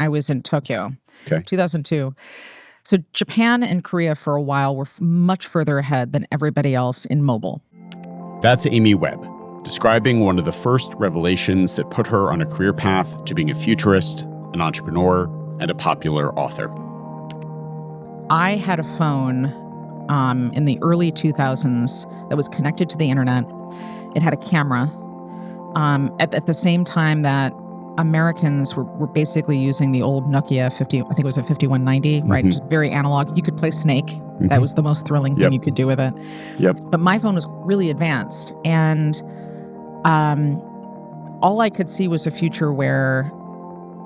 I was in Tokyo, Okay. 2002. So Japan and Korea for a while were much further ahead than everybody else in mobile. That's Amy Webb, describing one of the first revelations that put her on a career path to being a futurist, an entrepreneur, and a popular author. I had a phone in the early 2000s that was connected to the internet. It had a camera. At the same time that Americans were basically using the old Nokia 50, I think it was a 5190, right? Just very analog. You could play Snake. That was the most thrilling thing you could do with it. Yep. But my phone was really advanced. And all I could see was a future where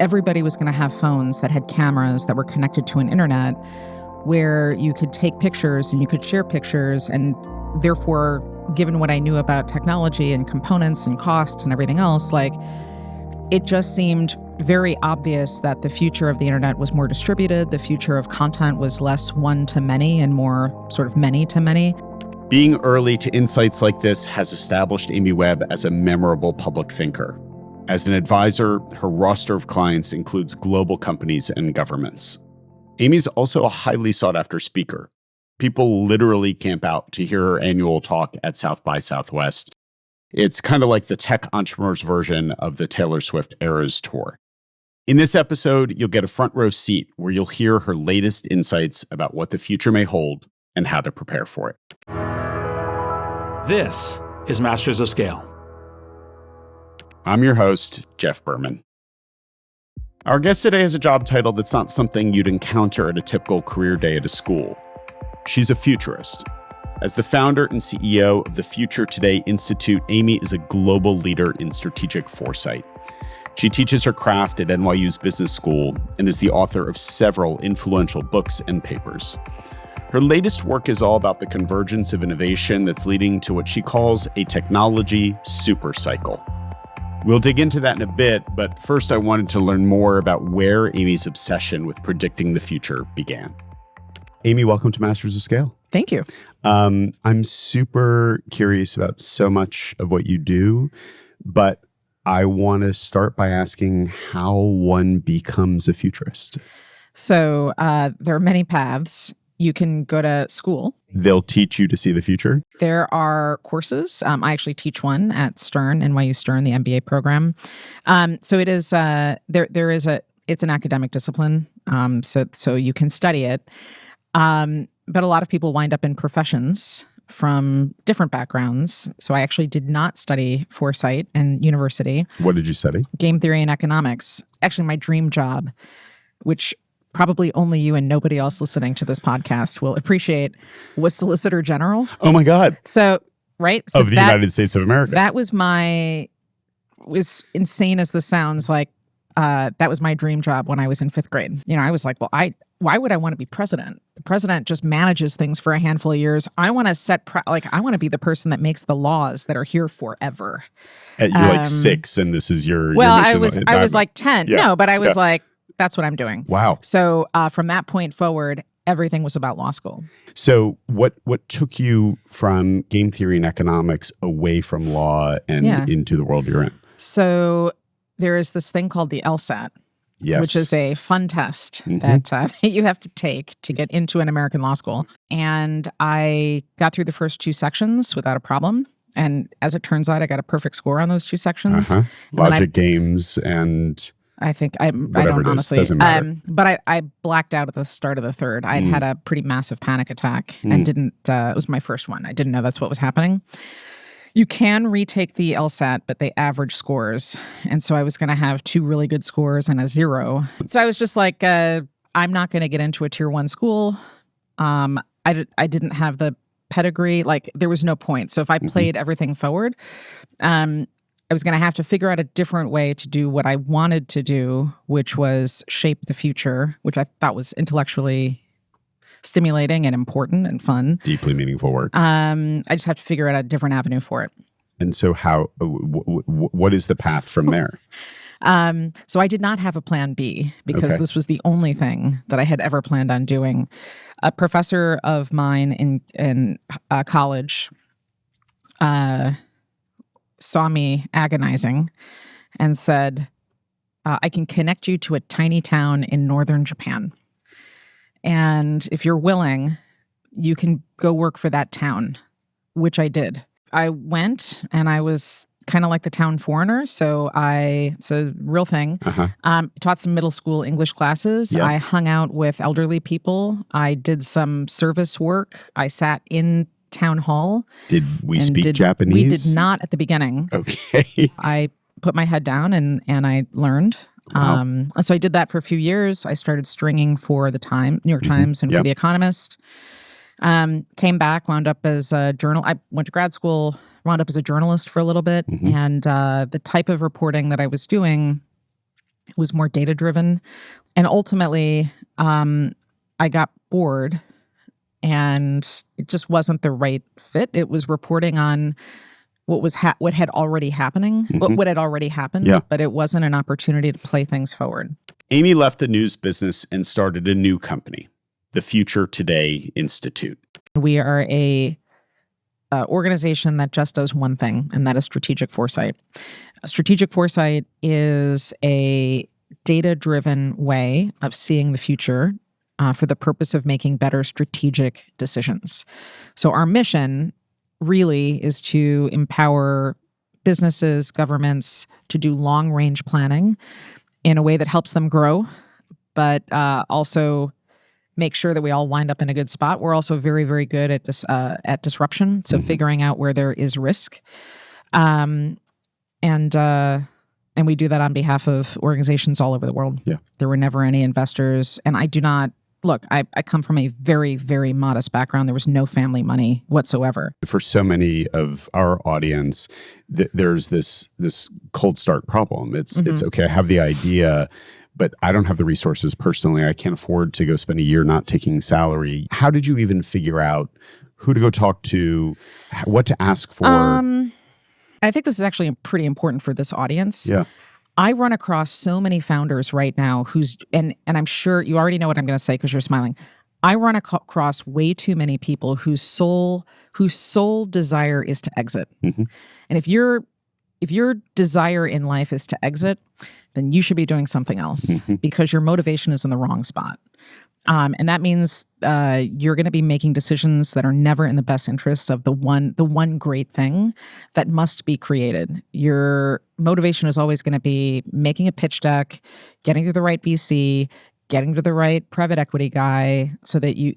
everybody was going to have phones that had cameras that were connected to an internet where you could take pictures and you could share pictures. And therefore, given what I knew about technology and components and costs and everything else, like, it just seemed very obvious that the future of the internet was more distributed. The future of content was less one-to-many and more sort of many-to-many. Being early to insights like this has established Amy Webb as a memorable public thinker. As an advisor, her roster of clients includes global companies and governments. Amy's also a highly sought-after speaker. People literally camp out to hear her annual talk at South by Southwest. It's kind of like the tech entrepreneur's version of the Taylor Swift Eras Tour. In this episode, you'll get a front row seat where you'll hear her latest insights about what the future may hold and how to prepare for it. This is Masters of Scale. I'm your host, Jeff Berman. Our guest today has a job title that's not something you'd encounter at a typical career day at a school. She's a futurist. As the founder and CEO of the Future Today Institute, Amy is a global leader in strategic foresight. She teaches her craft at NYU's business school and is the author of several influential books and papers. Her latest work is all about the convergence of innovation that's leading to what she calls a technology super cycle. We'll dig into that in a bit, but first I wanted to learn more about where Amy's obsession with predicting the future began. Amy, welcome to Masters of Scale. Thank you. I'm super curious about so much of what you do, but I want to start by asking how one becomes a futurist. So there are many paths. You can go to school. They'll teach you to see the future? There are courses. I actually teach one at Stern, NYU Stern, the MBA program. So it is, it's an academic discipline. So you can study it. But a lot of people wind up in professions from different backgrounds. So I actually did not study foresight in university. What did you study? Game theory and economics. Actually, my dream job, which probably only you and nobody else listening to this podcast will appreciate, was Solicitor General. Oh my God. So, right? So of the United States of America. That was was insane as this sounds, like, that was my dream job when I was in 5th grade. You know, I was like, well, why would I want to be president? The president just manages things for a handful of years. I want to I want to be the person that makes the laws that are here forever. You're like 6 and this is your well, your mission. I was like 10. Yeah. No, but I was like, that's what I'm doing. Wow. So from that point forward, everything was about law school. So what took you from game theory and economics away from law and into the world you're in? So there is this thing called the LSAT. Yes. Which is a fun test that you have to take to get into an American law school. And I got through the first 2 sections without a problem. And as it turns out, I got a perfect score on those 2 sections. Logic games and I think I don't honestly. Doesn't matter. But I blacked out at the start of the 3rd. I'd had a pretty massive panic attack and didn't. It was my first one. I didn't know that's what was happening. You can retake the LSAT, but they average scores. And so I was going to have 2 really good scores and a 0. So I was just like, I'm not going to get into a tier 1 school. I didn't have the pedigree. Like, there was no point. So if I played everything forward, I was going to have to figure out a different way to do what I wanted to do, which was shape the future, which I thought was intellectually stimulating and important and fun. Deeply meaningful work. I just have to figure out a different avenue for it. And so what is the path from there? So I did not have a plan B because this was the only thing that I had ever planned on doing. A professor of mine in college saw me agonizing and said, I can connect you to a tiny town in northern Japan. And if you're willing, you can go work for that town, which I did. I went and I was kind of like the town foreigner. So it's a real thing. Taught some middle school English classes. Yep. I hung out with elderly people. I did some service work. I sat in town hall. Did we speak Japanese? We did not at the beginning. Okay. I put my head down and I learned. Wow. So I did that for a few years. I started stringing for the New York Times and for The Economist. Came back, wound up as a I went to grad school, wound up as a journalist for a little bit. And the type of reporting that I was doing was more data-driven. And ultimately, I got bored and it just wasn't the right fit. It was reporting on what had already happened, but it wasn't an opportunity to play things forward. Amy left the news business and started a new company, the Future Today Institute. We are a organization that just does one thing, and that is strategic foresight. Strategic foresight is a data-driven way of seeing the future for the purpose of making better strategic decisions. So our mission really is to empower businesses, governments to do long-range planning in a way that helps them grow, but also make sure that we all wind up in a good spot. We're also very, very good at disruption, so figuring out where there is risk. And we do that on behalf of organizations all over the world. Yeah. There were never any investors, and I do not look. I come from a very, very modest background. There was no family money whatsoever. For so many of our audience, there's this cold start problem. It's okay. I have the idea, but I don't have the resources personally. I can't afford to go spend a year not taking salary. How did you even figure out who to go talk to, what to ask for? I think this is actually pretty important for this audience. Yeah. I run across so many founders right now and I'm sure you already know what I'm going to say because you're smiling. I run across way too many people whose sole desire is to exit. And if your desire in life is to exit, then you should be doing something else because your motivation is in the wrong spot. And that means you're going to be making decisions that are never in the best interests of the one great thing that must be created. Your motivation is always going to be making a pitch deck, getting to the right VC, getting to the right private equity guy, so that you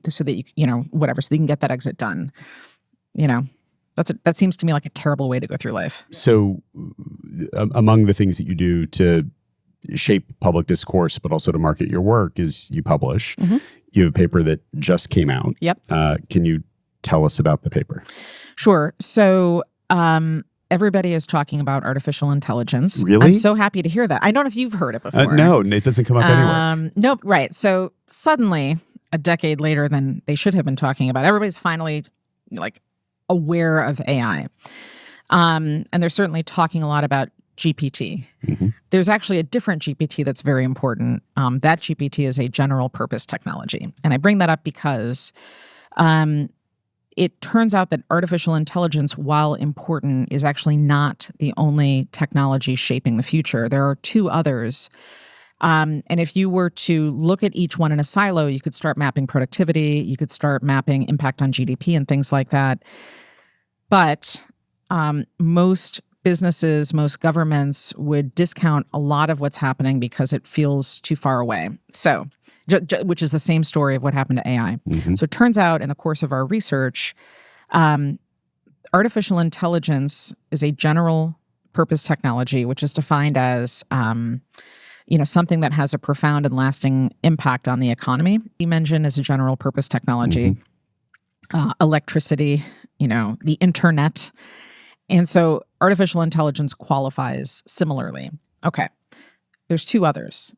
whatever, so you can get that exit done. That seems to me like a terrible way to go through life. So, among the things that you do to shape public discourse, but also to market your work, is you publish. You have a paper that just came out. Yep. Can you tell us about the paper? Sure. So everybody is talking about artificial intelligence. Really? I'm so happy to hear that. I don't know if you've heard it before. No, it doesn't come up anywhere. Nope. Right. So suddenly, a decade later than they should have been talking about, everybody's finally aware of AI. And they're certainly talking a lot about GPT. There's actually a different GPT that's very important. That GPT is a general purpose technology. And I bring that up because it turns out that artificial intelligence, while important, is actually not the only technology shaping the future. There are two others. And if you were to look at each one in a silo, you could start mapping productivity, you could start mapping impact on GDP and things like that. But most businesses, most governments would discount a lot of what's happening because it feels too far away. So, which is the same story of what happened to AI. So it turns out in the course of our research, artificial intelligence is a general purpose technology, which is defined as something that has a profound and lasting impact on the economy. Steam engine is a general purpose technology. Electricity, the internet. And so artificial intelligence qualifies similarly. Okay. There's two others.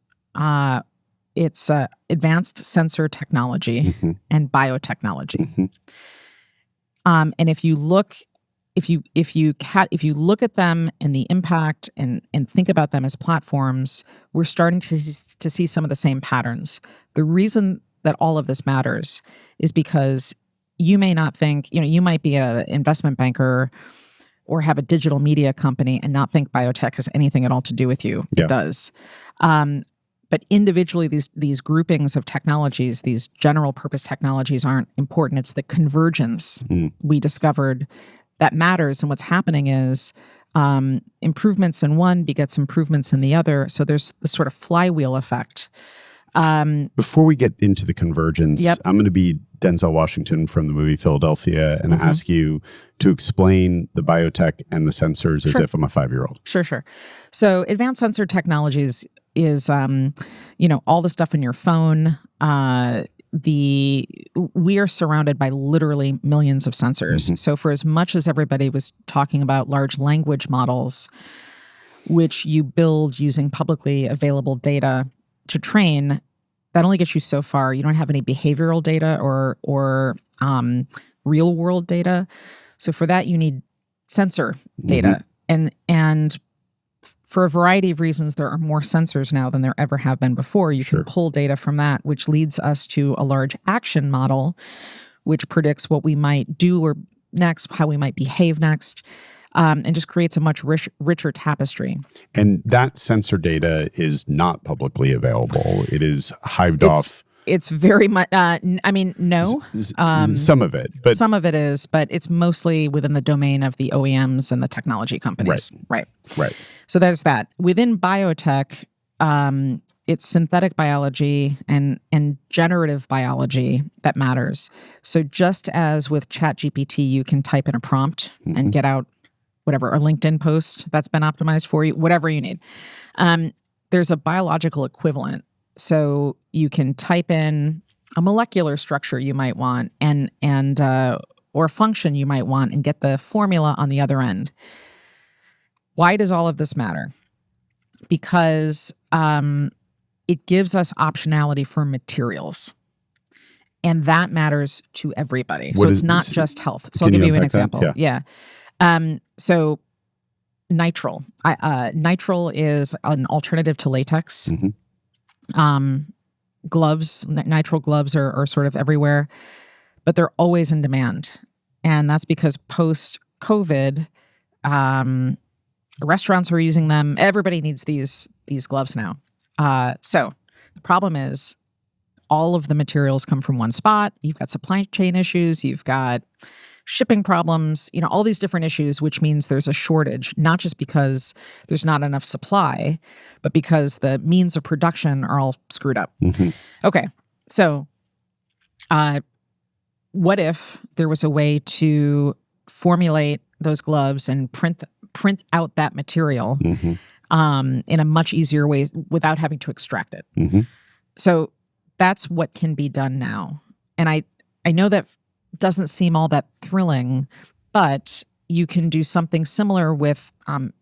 It's advanced sensor technology and biotechnology. And if you look at them and the impact and think about them as platforms, we're starting to see some of the same patterns. The reason that all of this matters is because you may not think, you might be an investment banker or have a digital media company and not think biotech has anything at all to do with you. Yeah. It does. But individually, these groupings of technologies, these general purpose technologies aren't important. It's the convergence we discovered that matters. And what's happening is improvements in one begets improvements in the other. So there's this sort of flywheel effect. Before we get into the convergence, I'm going to be Denzel Washington from the movie Philadelphia and ask you to explain the biotech and the sensors as if I'm a 5-year-old. Sure. So advanced sensor technologies is, all the stuff in your phone. We are surrounded by literally millions of sensors. So for as much as everybody was talking about large language models, which you build using publicly available data to train, that only gets you so far. You don't have any behavioral data or real world data. So for that, you need sensor data. And for a variety of reasons, there are more sensors now than there ever have been before. You can pull data from that, which leads us to a large action model, which predicts what we might do or next, how we might behave next, and just creates a much richer tapestry. And that sensor data is not publicly available. It is hived off. It's very much, no. Some of it. But some of it is, but it's mostly within the domain of the OEMs and the technology companies. Right. So there's that. Within biotech, it's synthetic biology and generative biology that matters. So just as with ChatGPT, you can type in a prompt and get out whatever, a LinkedIn post that's been optimized for you, whatever you need. There's a biological equivalent. So you can type in a molecular structure you might want or a function you might want and get the formula on the other end. Why does all of this matter? Because it gives us optionality for materials. And that matters to everybody. So it's not just health. So I'll give you an example. Yeah. So nitrile. Nitrile is an alternative to latex. Gloves, nitrile gloves are sort of everywhere, but they're always in demand. And that's because post-COVID, restaurants are using them. Everybody needs these gloves now. So the problem is all of the materials come from one spot. You've got supply chain issues. You've got shipping problems, all these different issues, which means there's a shortage, not just because there's not enough supply, but because the means of production are all screwed up. Okay. So what if there was a way to formulate those gloves and print out that material in a much easier way without having to extract it? So that's what can be done now. And I know that doesn't seem all that thrilling, but you can do something similar with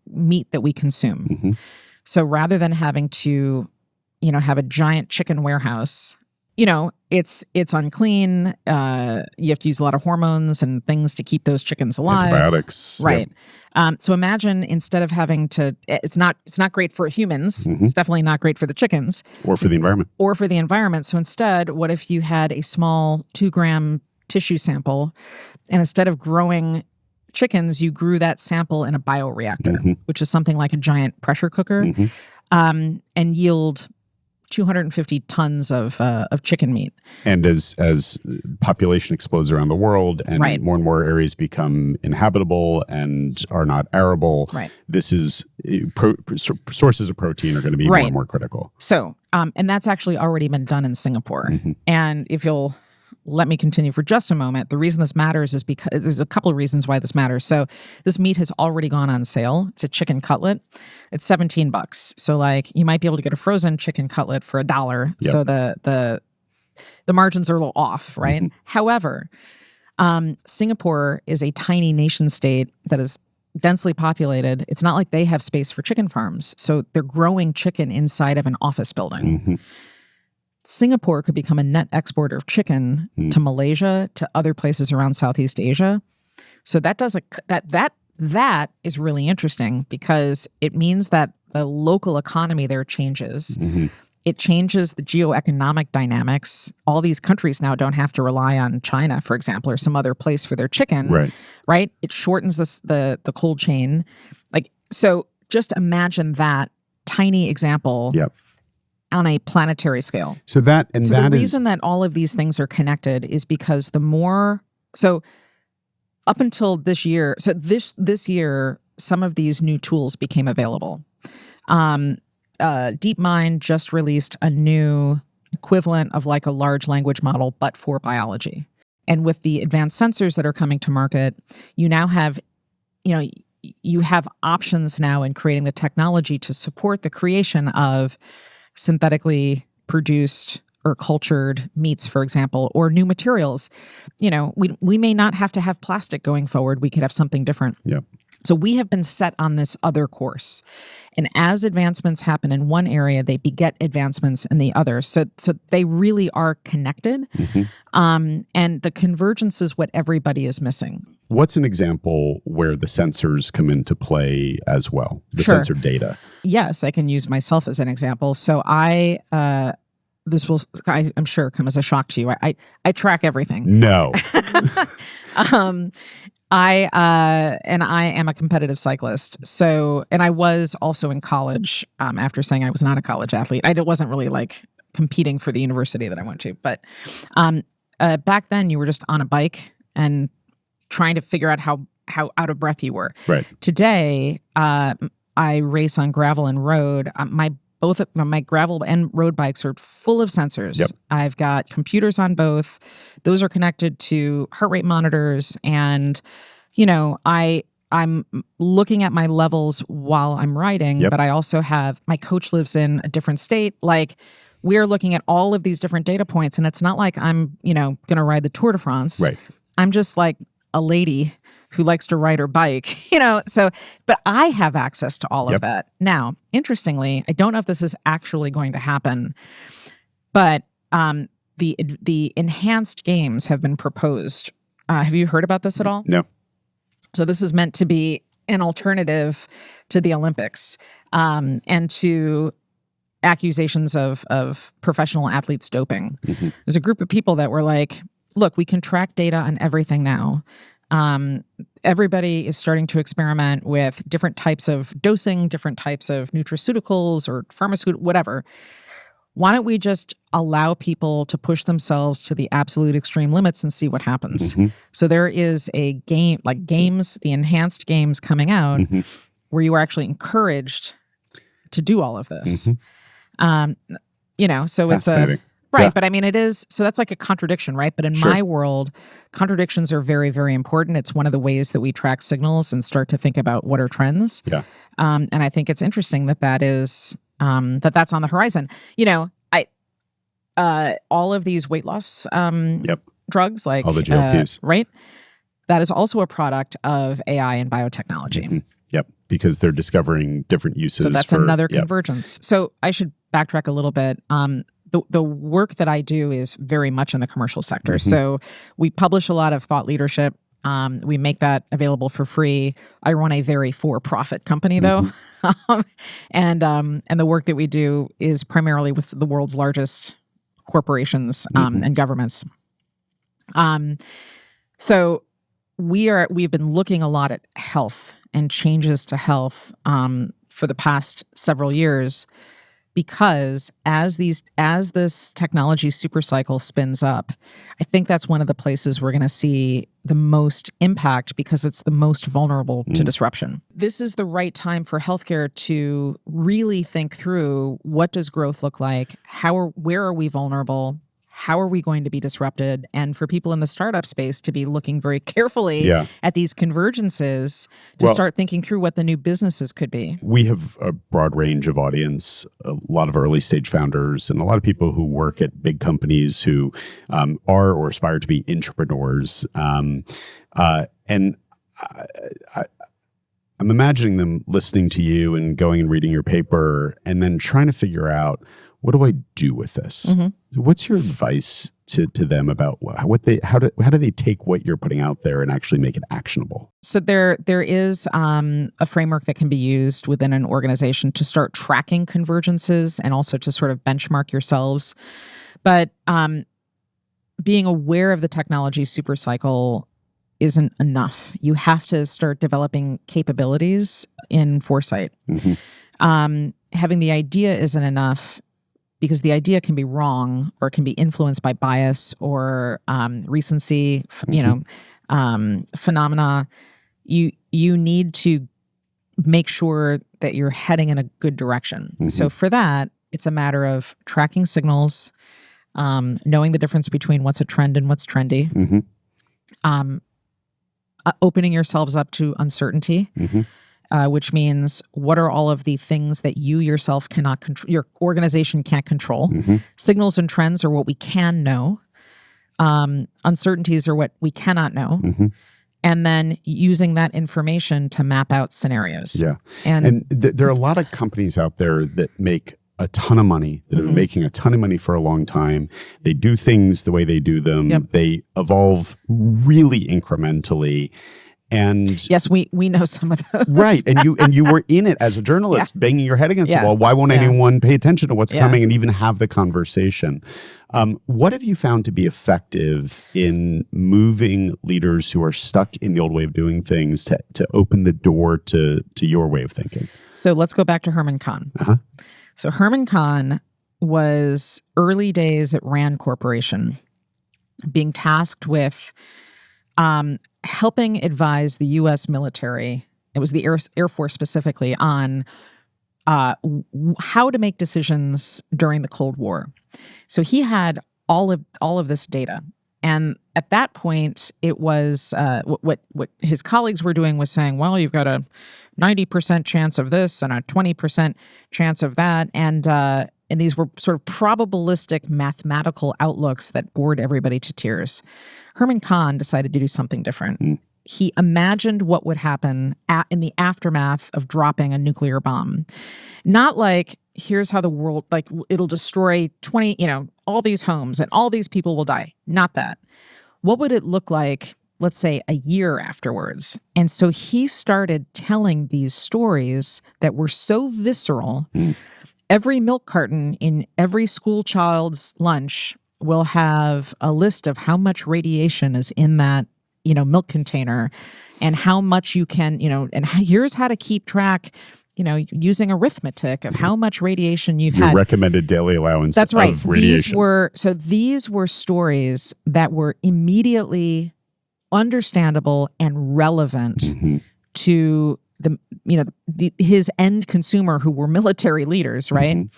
meat that we consume. So rather than having to, have a giant chicken warehouse, it's unclean. You have to use a lot of hormones and things to keep those chickens alive. Antibiotics. Right. So imagine instead of having to, it's not great for humans. It's definitely not great for the chickens. Or for the environment. So instead, what if you had a small 2-gram tissue sample, and instead of growing chickens, you grew that sample in a bioreactor, which is something like a giant pressure cooker, and yield 250 tons of chicken meat. And as population explodes around the world and more and more areas become inhabitable and are not arable, this is sources of protein are going to be more and more critical. So, and that's actually already been done in Singapore. And if you'll let me continue for just a moment. The reason this matters is because there's a couple of reasons why this matters. So this meat has already gone on sale. It's a chicken cutlet. It's $17. So you might be able to get a frozen chicken cutlet for $1. Yep. So the margins are a little off, right? However, Singapore is a tiny nation state that is densely populated. It's not like they have space for chicken farms. So they're growing chicken inside of an office building. Singapore could become a net exporter of chicken to Malaysia, to other places around Southeast Asia. So that is really interesting because it means that the local economy there changes. It changes the geoeconomic dynamics. All these countries now don't have to rely on China, for example, or some other place for their chicken. Right? It shortens the cold chain. So just imagine that tiny example on a planetary scale. So the reason that all of these things are connected is because up until this year, this year, some of these new tools became available. DeepMind just released a new equivalent of like a large language model, but for biology. And with the advanced sensors that are coming to market, you now have, you have options now in creating the technology to support the creation of synthetically produced or cultured meats, for example, or new materials. We may not have to have plastic going forward. We could have something different. So we have been set on this other course. And as advancements happen in one area, they beget advancements in the other. So they really are connected. And the convergence is what everybody is missing. What's an example where the sensors come into play as well? The sensor data. Yes, I can use myself as an example. So this will, I'm sure, come as a shock to you. I track everything. No. I am a competitive cyclist. So, and I was also in college after saying I was not a college athlete. I wasn't really like competing for the university that I went to. But back then you were just on a bike and trying to figure out how out of breath you were. Right. Today, I race on gravel and road. Both of my gravel and road bikes are full of sensors. I've got computers on both. Those are connected to heart rate monitors, and I'm looking at my levels while I'm riding. But I also have my coach lives in a different state. Like, we're looking at all of these different data points, and it's not like I'm going to ride the Tour de France. Right. I'm just like a lady who likes to ride her bike, but I have access to all of that. Now, interestingly, I don't know if this is actually going to happen, but the enhanced games have been proposed. Have you heard about this at all? No. So this is meant to be an alternative to the Olympics and to accusations of professional athletes doping. There's a group of people that were like, look, we can track data on everything now. Everybody is starting to experiment with different types of dosing, different types of nutraceuticals or pharmaceuticals, whatever. Why don't we just allow people to push themselves to the absolute extreme limits and see what happens? So there is a game, like games, the enhanced games coming out where you are actually encouraged to do all of this. So it's a... Right. But I mean, it is, so that's like a contradiction, right? But in my world, contradictions are very, very important. It's one of the ways that we track signals and start to think about what are trends. And I think it's interesting that is, that's on the horizon. All of these weight loss drugs, like all the GLPs, right? That is also a product of AI and biotechnology. Because they're discovering different uses. So that's another convergence. So I should backtrack a little bit. The work that I do is very much in the commercial sector. So we publish a lot of thought leadership. We make that available for free. I run a very for-profit company, though. And the work that we do is primarily with the world's largest corporations and governments. So we've been looking a lot at health and changes to health for the past several years. Because as this technology super cycle spins up, I think that's one of the places we're going to see the most impact because it's the most vulnerable to disruption. This is the right time for healthcare to really think through, what does growth look like? Where are we vulnerable? How are we going to be disrupted? And for people in the startup space to be looking very carefully at these convergences to start thinking through what the new businesses could be. We have a broad range of audience, a lot of early stage founders, and a lot of people who work at big companies who are or aspire to be entrepreneurs. And I'm imagining them listening to you and going and reading your paper and then trying to figure out, what do I do with this? What's your advice to them about how do they take what you're putting out there and actually make it actionable? So there is a framework that can be used within an organization to start tracking convergences and also to sort of benchmark yourselves. But being aware of the technology super cycle isn't enough. You have to start developing capabilities in foresight. Having the idea isn't enough, because the idea can be wrong or can be influenced by bias or recency, phenomena. You need to make sure that you're heading in a good direction. So for that, it's a matter of tracking signals, knowing the difference between what's a trend and what's trendy, opening yourselves up to uncertainty, which means what are all of the things that you yourself cannot control, your organization can't control. Signals and trends are what we can know. Uncertainties are what we cannot know. And then using that information to map out scenarios. Yeah. And there are a lot of companies out there that make a ton of money, that have been making a ton of money for a long time. They do things the way they do them. They evolve really incrementally. And yes, we know some of those. Right. And you were in it as a journalist, banging your head against the wall. Why won't anyone pay attention to what's coming and even have the conversation? What have you found to be effective in moving leaders who are stuck in the old way of doing things to open the door to your way of thinking? So let's go back to Herman Kahn. So Herman Kahn was early days at Rand Corporation, being tasked with helping advise the U.S. military, it was the Air Force specifically, on how to make decisions during the Cold War. So he had all of this data. And at that point, it was what his colleagues were doing was saying, well, you've got a 90% chance of this and a 20% chance of that. And these were sort of probabilistic mathematical outlooks that bored everybody to tears. Herman Kahn decided to do something different. He imagined what would happen in the aftermath of dropping a nuclear bomb. Not like, here's how the world, like, it'll destroy 20, all these homes and all these people will die. Not that. What would it look like, let's say, a year afterwards? And so he started telling these stories that were so visceral. Every milk carton in every school child's lunch will have a list of how much radiation is in that, milk container, and how much you can, and here's how to keep track, using arithmetic of how much radiation you've had. Your recommended daily allowance. That's right. Of radiation. These were stories that were immediately understandable and relevant to his end consumer, who were military leaders, right?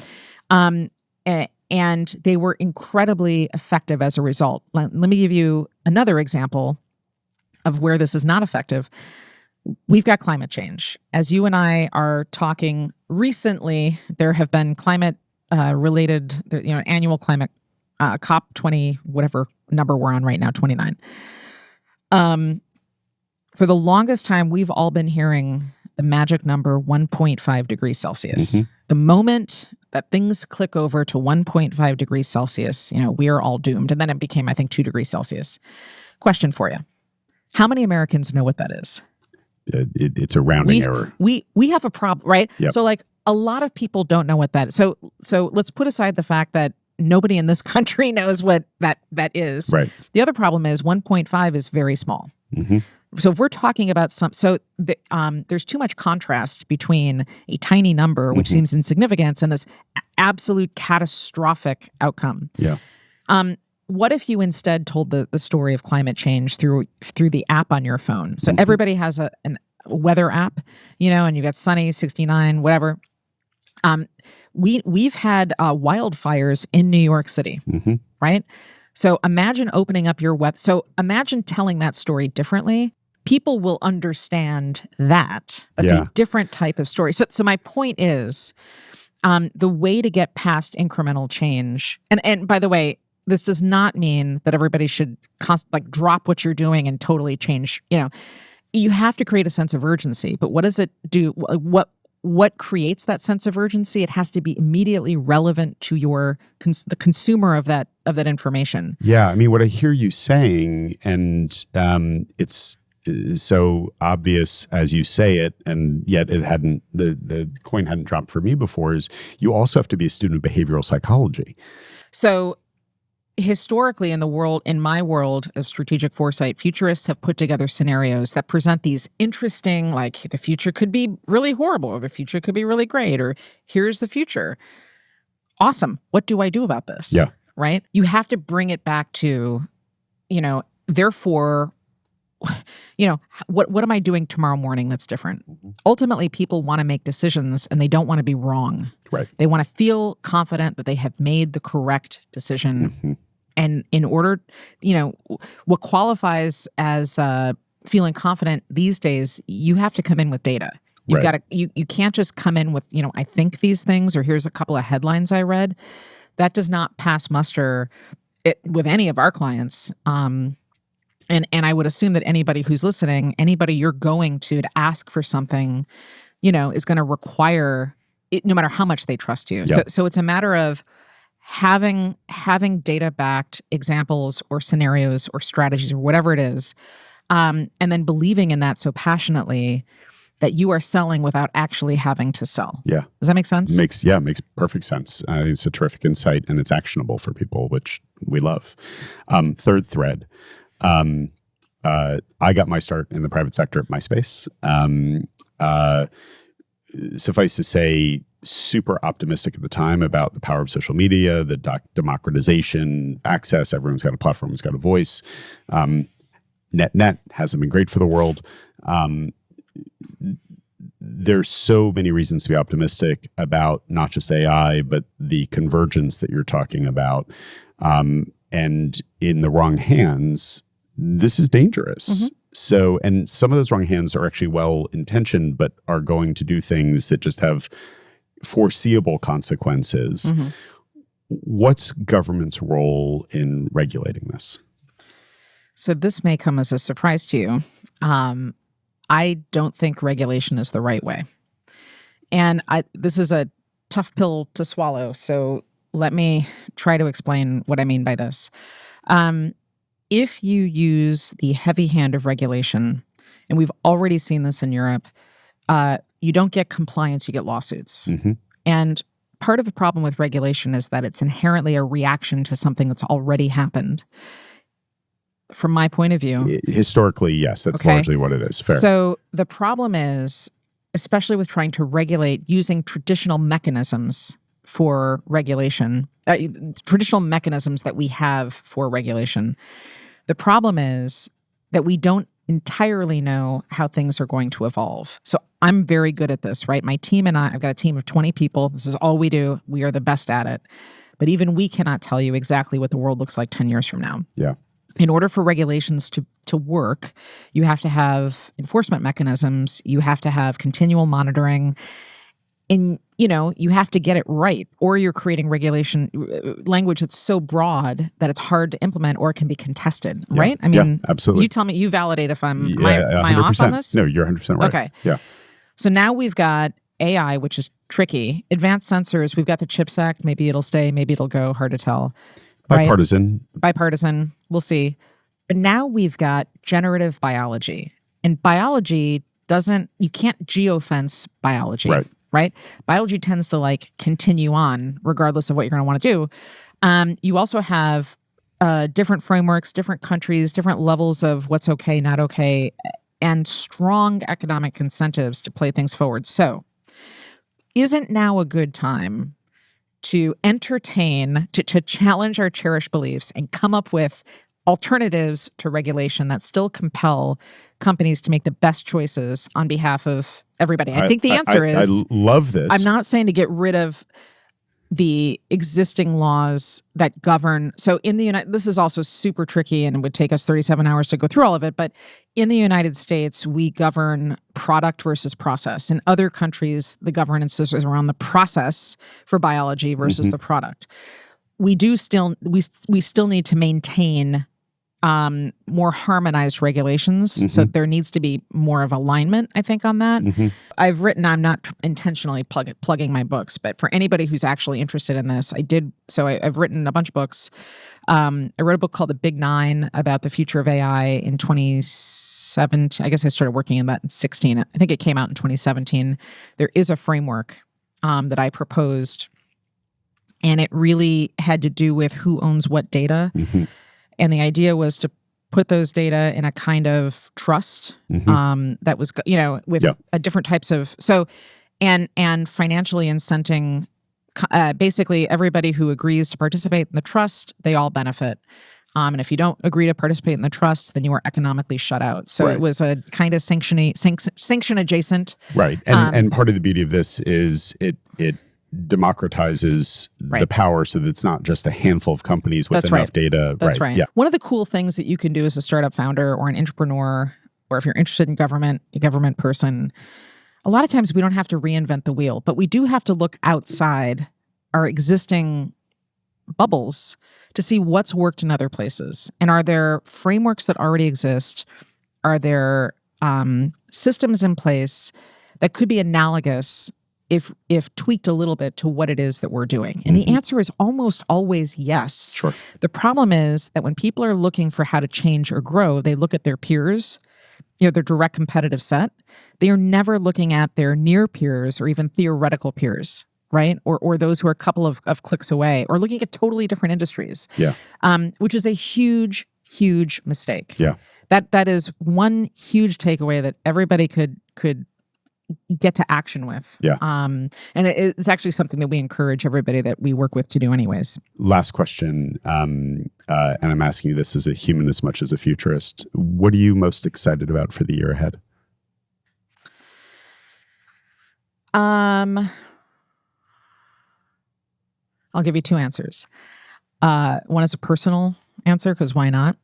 And they were incredibly effective as a result. Let me give you another example of where this is not effective. We've got climate change. As you and I are talking recently, there have been climate related, annual climate COP 20, whatever number we're on right now, 29. For the longest time, we've all been hearing the magic number 1.5 degrees Celsius. The moment that things click over to 1.5 degrees Celsius, we are all doomed. And then it became, I think, 2 degrees Celsius. Question for you. How many Americans know what that is? It's a rounding error. We have a problem, right? Yep. So a lot of people don't know what that is. So let's put aside the fact that nobody in this country knows what that is. Right. The other problem is 1.5 is very small. So if we're talking about there's too much contrast between a tiny number, which seems insignificant, and this absolute catastrophic outcome. Yeah. What if you instead told the story of climate change through the app on your phone? So everybody has a weather app, and you've got sunny, 69, whatever. We've had wildfires in New York City, right? So imagine opening up your web. So imagine telling that story differently. People will understand that. That's a different type of story. So my point is, the way to get past incremental change, and by the way, this does not mean that everybody should drop what you're doing and totally change. You have to create a sense of urgency. But what does it do? what creates that sense of urgency? It has to be immediately relevant to the consumer of that information. Yeah, I mean, what I hear you saying, and it's so obvious as you say it, and yet the coin hadn't dropped for me before, is you also have to be a student of behavioral psychology. So historically in my world of strategic foresight, futurists have put together scenarios that present these interesting, like the future could be really horrible or the future could be really great or here's the future. Awesome. What do I do about this? Yeah. Right? You have to bring it back to, therefore, what am I doing tomorrow morning that's different? Mm-hmm. Ultimately, people want to make decisions and they don't want to be wrong. Right. They want to feel confident that they have made the correct decision. Mm-hmm. And in order, what qualifies as feeling confident these days, you have to come in with data. You've got to, you can't just come in with, I think these things, or here's a couple of headlines I read. That does not pass muster with any of our clients. And I would assume that anybody who's listening, anybody you're going to ask for something, is going to require it, no matter how much they trust you. Yeah. So it's a matter of having data-backed examples or scenarios or strategies or whatever it is, and then believing in that so passionately that you are selling without actually having to sell. Yeah. Does that make sense? Makes perfect sense. It's a terrific insight and it's actionable for people, which we love. Third thread. I got my start in the private sector at MySpace. Suffice to say, super optimistic at the time about the power of social media, the democratization, access. Everyone's got a platform, everyone's got a voice. Net hasn't been great for the world. There's so many reasons to be optimistic about not just AI, but the convergence that you're talking about. And in the wrong hands, this is dangerous. Mm-hmm. So, and some of those wrong hands are actually well-intentioned, but are going to do things that just have foreseeable consequences. Mm-hmm. What's government's role in regulating this? So this may come as a surprise to you. I don't think regulation is the right way. And this is a tough pill to swallow. So let me try to explain what I mean by this. If you use the heavy hand of regulation, and we've already seen this in Europe, you don't get compliance, you get lawsuits. Mm-hmm. And part of the problem with regulation is that it's inherently a reaction to something that's already happened. From my point of view. Historically, yes, that's largely what it is. Fair. So the problem is, especially with trying to regulate using traditional mechanisms for regulation, traditional mechanisms that we have for regulation, the problem is that we don't entirely know how things are going to evolve. So I'm very good at this, right? My team and I've got a team of 20 people. This is all we do. We are the best at it. But even we cannot tell you exactly what the world looks like 10 years from now. Yeah. In order for regulations to work, you have to have enforcement mechanisms, you have to have continual monitoring, and you have to get it right, or you're creating regulation language that's so broad that it's hard to implement or it can be contested, right? I mean, absolutely. You tell me, you validate if am I off on this? No, you're 100% right. Okay. Yeah. So now we've got AI, which is tricky. Advanced sensors, we've got the CHIPS Act, maybe it'll stay, maybe it'll go, hard to tell. Bipartisan. Right? Bipartisan. We'll see. But now we've got generative biology. And biology you can't geofence biology. Right? Biology tends to continue on regardless of what you're going to want to do. You also have different frameworks, different countries, different levels of what's okay, not okay, and strong economic incentives to play things forward. So isn't now a good time to entertain, to challenge our cherished beliefs and come up with alternatives to regulation that still compel companies to make the best choices on behalf of everybody? I think the answer is... I love this. I'm not saying to get rid of the existing laws that govern... So in the United... This is also super tricky and it would take us 37 hours to go through all of it, but in the United States, we govern product versus process. In other countries, the governance is around the process for biology versus the product. We still need to maintain more harmonized regulations. So there needs to be more of alignment, I think, on that. I've written, I'm not intentionally plugging my books, but for anybody who's actually interested in this, I've written a bunch of books. I wrote a book called The Big Nine about the future of AI in 2017. I guess I started working on that in 2016. I think it came out in 2017. There is a framework that I proposed, and it really had to do with who owns what data. And the idea was to put those data in a kind of trust that was, with a different types of and financially incenting. Basically, everybody who agrees to participate in the trust, they all benefit. And if you don't agree to participate in the trust, then you are economically shut out. So it was a kind of sanction adjacent. Right. And part of the beauty of this is it democratizes the power so that it's not just a handful of companies with enough data. That's right. Yeah. One of the cool things that you can do as a startup founder or an entrepreneur, or if you're interested in government, a government person, a lot of times we don't have to reinvent the wheel, but we do have to look outside our existing bubbles to see what's worked in other places. And are there frameworks that already exist? Are there systems in place that could be analogous if tweaked a little bit to what it is that we're doing? And the answer is almost always yes. Sure. The problem is that when people are looking for how to change or grow, they look at their peers, their direct competitive set. They are never looking at their near peers or even theoretical peers, right? Or those who are a couple of clicks away, or looking at totally different industries. Yeah. Which is a huge, huge mistake. Yeah. That is one huge takeaway that everybody could get to action with. Yeah. And it's actually something that we encourage everybody that we work with to do anyways. Last question, and I'm asking you this as a human as much as a futurist. What are you most excited about for the year ahead? I'll give you two answers. One is a personal answer, because why not?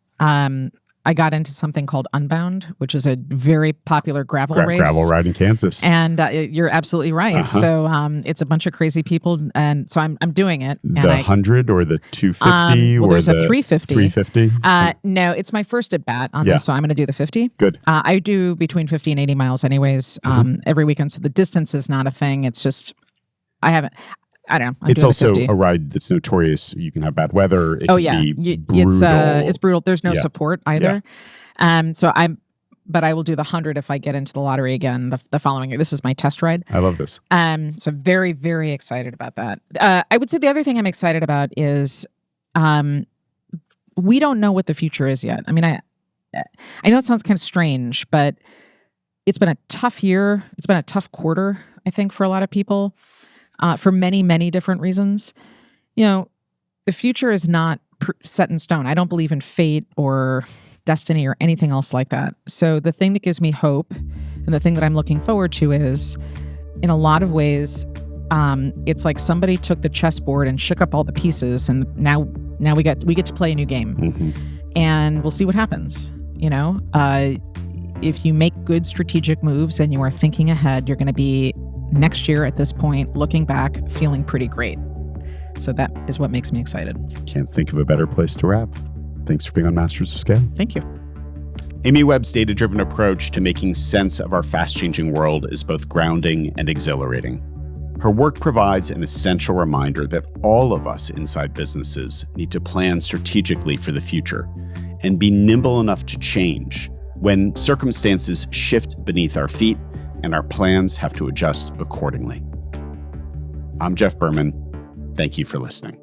I got into something called Unbound, which is a very popular gravel race. Gravel ride in Kansas. And you're absolutely right. So it's a bunch of crazy people, and so I'm doing it. The 100 or the 250 or there's the a 350. 350? No, it's my first at bat on this, so I'm going to do the 50. Good. I do between 50 and 80 miles anyways every weekend, so the distance is not a thing. It's just, I don't know. It's also a ride that's notorious. You can have bad weather. It can be brutal. It's brutal. There's no support either. But I will do the 100 if I get into the lottery again the following year. This is my test ride. I love this. So very, very excited about that. I would say the other thing I'm excited about is we don't know what the future is yet. I mean, I know it sounds kind of strange, but it's been a tough year. It's been a tough quarter, I think, for a lot of people. For many, many different reasons. The future is not set in stone. I don't believe in fate or destiny or anything else like that. So the thing that gives me hope and the thing that I'm looking forward to is, in a lot of ways, it's like somebody took the chessboard and shook up all the pieces, and now we get to play a new game. And we'll see what happens. If you make good strategic moves and you are thinking ahead, you're going to be, next year at this point, looking back, feeling pretty great. So that is what makes me excited. Can't think of a better place to wrap. Thanks for being on Masters of Scale. Thank you. Amy Webb's data-driven approach to making sense of our fast-changing world is both grounding and exhilarating. Her work provides an essential reminder that all of us inside businesses need to plan strategically for the future and be nimble enough to change when circumstances shift beneath our feet and our plans have to adjust accordingly. I'm Jeff Berman. Thank you for listening.